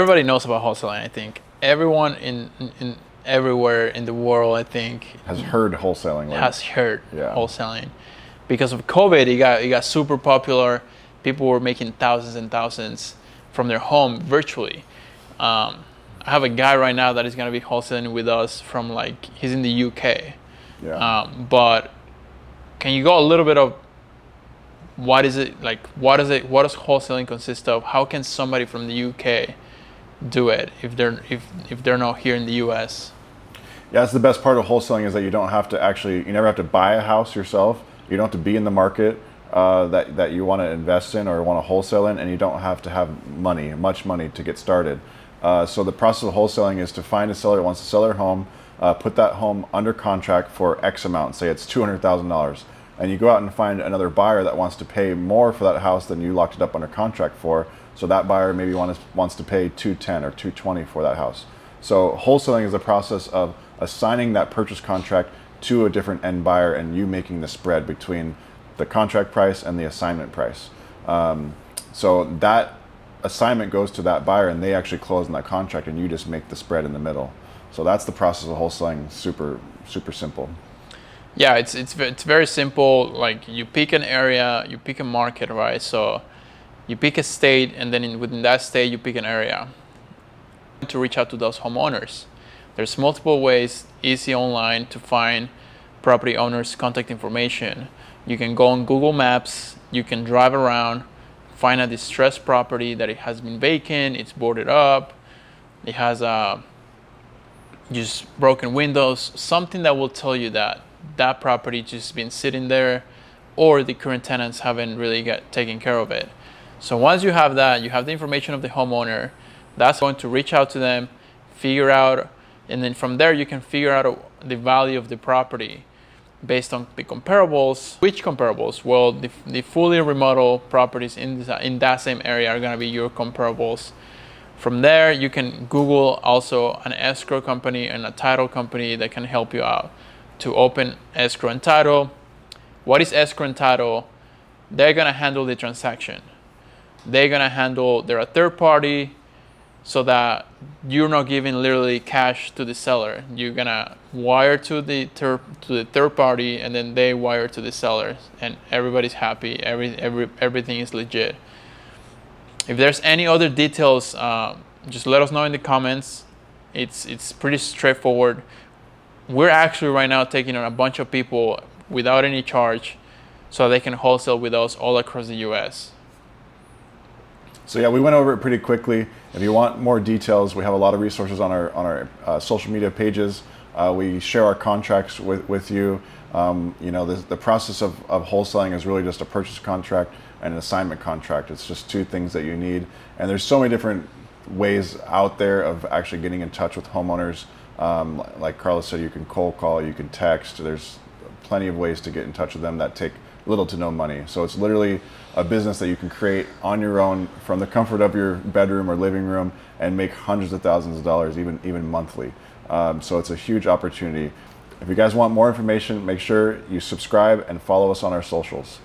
everybody knows about wholesaling. I think everyone in everywhere in the world, I think, has heard wholesaling. Has heard Yeah. wholesaling. Because of COVID, it got super popular. People were making thousands and thousands from their home virtually. I have a guy right now that is going to be wholesaling with us from he's in the UK. Yeah. But can you go a little bit of what is it like? What does wholesaling consist of? How can somebody from the UK do it if they're not here in the US? Yeah, that's the best part of wholesaling, is that you never have to buy a house yourself. You don't have to be in the market that you want to invest in or want to wholesale in, and you don't have to have much money to get started. So the process of wholesaling is to find a seller that wants to sell their home, put that home under contract for X amount, say it's $200,000, and you go out and find another buyer that wants to pay more for that house than you locked it up under contract for. So that buyer maybe wants to pay $210,000 or $220,000 for that house. So wholesaling is the process of assigning that purchase contract to a different end buyer, and you making the spread between the contract price and the assignment price. So that assignment goes to that buyer, and they actually close on that contract, and you just make the spread in the middle. So that's the process of wholesaling. Super simple. Yeah, it's very simple. Like, you pick an area, you pick a market, right? So you pick a state, and then within that state you pick an area to reach out to those homeowners. There's multiple ways, easy online, to find property owners' contact information. You can go on Google Maps, you can drive around, find a distressed property that it has been vacant, it's boarded up, it has just broken windows, something that will tell you that that property just been sitting there, or the current tenants haven't really got taken care of it. So once you have that, you have the information of the homeowner, that's going to reach out to them, figure out, and then from there you can figure out the value of the property based on the comparables. Which comparables? Well, the fully remodeled properties in that same area are going to be your comparables. From there, you can Google also an escrow company and a title company that can help you out to open escrow and title. What is escrow and title? They're going to handle the transaction. They're a third party, so that you're not giving literally cash to the seller. You're gonna wire to the third party, and then they wire to the seller, and everybody's happy. Everything is legit. If there's any other details, just let us know in the comments. It's pretty straightforward. We're actually right now taking on a bunch of people without any charge, so they can wholesale with us all across the US. So yeah, we went over it pretty quickly. If you want more details, we have a lot of resources on our social media pages. We share our contracts with you. The process of wholesaling is really just a purchase contract and an assignment contract. It's just two things that you need. And there's so many different ways out there of actually getting in touch with homeowners. Like Carlos said, you can cold call, you can text. There's plenty of ways to get in touch with them that take little to no money. So it's literally a business that you can create on your own from the comfort of your bedroom or living room and make hundreds of thousands of dollars even monthly. So it's a huge opportunity. If you guys want more information, make sure you subscribe and follow us on our socials.